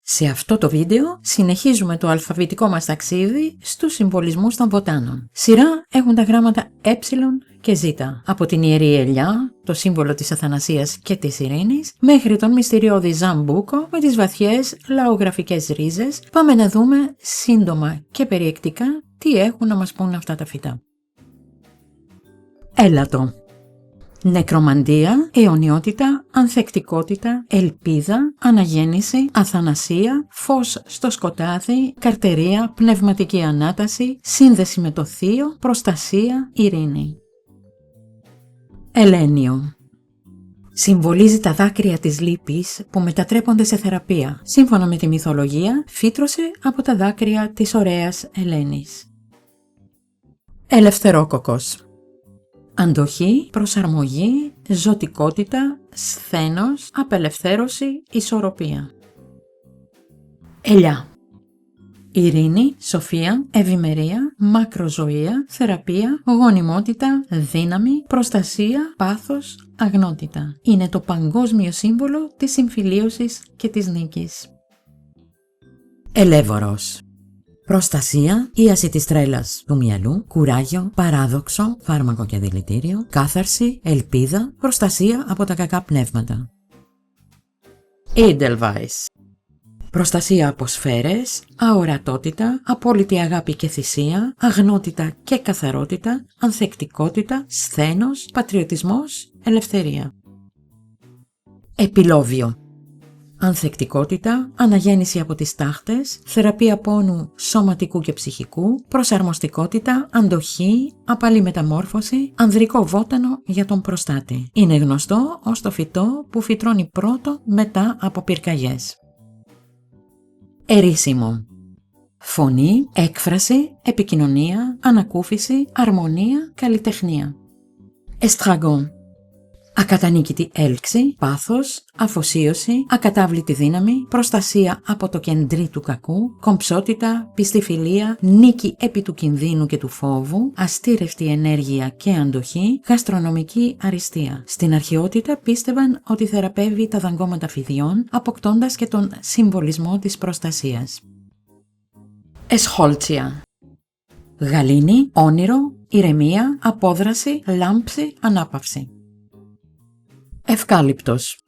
Σε αυτό το βίντεο συνεχίζουμε το αλφαβητικό μας ταξίδι στους συμβολισμούς των βοτάνων. Σειρά έχουν τα γράμματα ε και ζ, από την Ιερή Ελιά, το σύμβολο της Αθανασίας και της Ειρήνης, μέχρι τον μυστηριώδη Ζαμπούκο με τις βαθιές λαογραφικές ρίζες. Πάμε να δούμε σύντομα και περιεκτικά τι έχουν να μας πούν αυτά τα φυτά. Έλατο. Νεκρομαντία, αιωνιότητα, ανθεκτικότητα, ελπίδα, αναγέννηση, αθανασία, φως στο σκοτάδι, καρτερία, πνευματική ανάταση, σύνδεση με το θείο, προστασία, ειρήνη. Ελένιο. Συμβολίζει τα δάκρυα της λύπης που μετατρέπονται σε θεραπεία. Σύμφωνα με τη μυθολογία, φύτρωσε από τα δάκρυα της ωραίας Ελένης. Ελευθερόκοκος. Αντοχή, προσαρμογή, ζωτικότητα, σθένος, απελευθέρωση, ισορροπία. Ελιά. Ειρήνη, σοφία, ευημερία, μακροζωία, θεραπεία, γονιμότητα, δύναμη, προστασία, πάθος, αγνότητα. Είναι το παγκόσμιο σύμβολο της συμφιλίωσης και της νίκης. Ελεύωρος. Προστασία, ίαση της τρέλας του μυαλού, κουράγιο, παράδοξο, φάρμακο και δηλητήριο, κάθαρση, ελπίδα, προστασία από τα κακά πνεύματα. Edelweiss. Προστασία από σφαίρες, αορατότητα, απόλυτη αγάπη και θυσία, αγνότητα και καθαρότητα, ανθεκτικότητα, σθένος, πατριωτισμός, ελευθερία. Επιλόβιο. Ανθεκτικότητα, αναγέννηση από τις τάχτες, θεραπεία πόνου σωματικού και ψυχικού, προσαρμοστικότητα, αντοχή, απαλή μεταμόρφωση, ανδρικό βότανο για τον προστάτη. Είναι γνωστό ως το φυτό που φυτρώνει πρώτο μετά από πυρκαγιές. Ερίσιμο. Φωνή, έκφραση, επικοινωνία, ανακούφιση, αρμονία, καλλιτεχνία. Εστραγόν. Ακατανίκητη έλξη, πάθος, αφοσίωση, ακατάβλητη δύναμη, προστασία από το κεντρί του κακού, κομψότητα, πιστή φιλία, νίκη επί του κινδύνου και του φόβου, αστήρευτη ενέργεια και αντοχή, γαστρονομική αριστεία. Στην αρχαιότητα πίστευαν ότι θεραπεύει τα δαγκώματα φιδιών, αποκτώντας και τον συμβολισμό της προστασίας. Εσχόλτσια. Γαλήνη, όνειρο, ηρεμία, απόδραση, λάμψη, ανάπαυση. Ευκάλυπτος.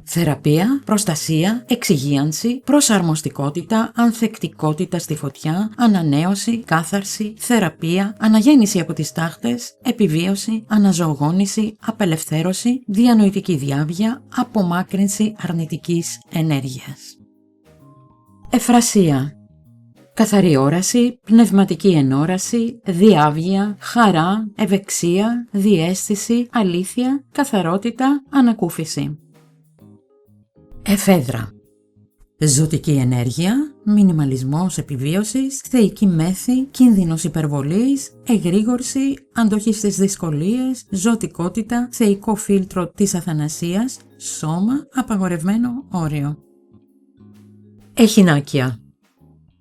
Θεραπεία, προστασία, εξυγίανση, προσαρμοστικότητα, ανθεκτικότητα στη φωτιά, ανανέωση, κάθαρση, θεραπεία, αναγέννηση από τις τάχτες, επιβίωση, αναζωογόνηση, απελευθέρωση, διανοητική διάβια, απομάκρυνση αρνητικής ενέργειας. Εφρασία. Καθαρή όραση, πνευματική ενόραση, διάβγεια, χαρά, ευεξία, διαίσθηση, αλήθεια, καθαρότητα, ανακούφιση. Εφέδρα. Ζωτική ενέργεια, μινιμαλισμός επιβίωσης, θεϊκή μέθη, κίνδυνος υπερβολής, εγρήγορση, αντοχή στις δυσκολίες, ζωτικότητα, θεϊκό φίλτρο της αθανασίας, σώμα, απαγορευμένο όριο. Εχινάκια.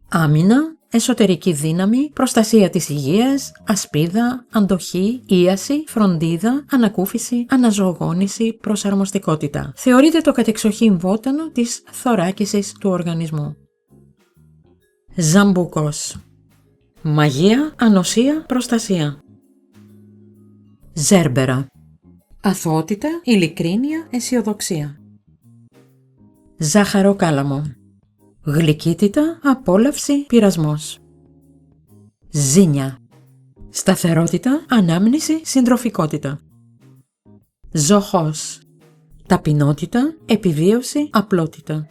Άμυνα, εσωτερική δύναμη, προστασία της υγείας, ασπίδα, αντοχή, ίαση, φροντίδα, ανακούφιση, αναζωογόνηση, προσαρμοστικότητα. Θεωρείται το κατεξοχήν βότανο της θωράκισης του οργανισμού. Ζαμπούκος. Μαγεία, ανοσία, προστασία. Ζέρμπερα. Αθωότητα, ειλικρίνεια, αισιοδοξία. Ζάχαρο-κάλαμο. Γλυκύτητα, απόλαυση, πειρασμός. Ζήνια. Σταθερότητα, ανάμνηση, συντροφικότητα. Ζοχός. Ταπεινότητα, επιβίωση, απλότητα.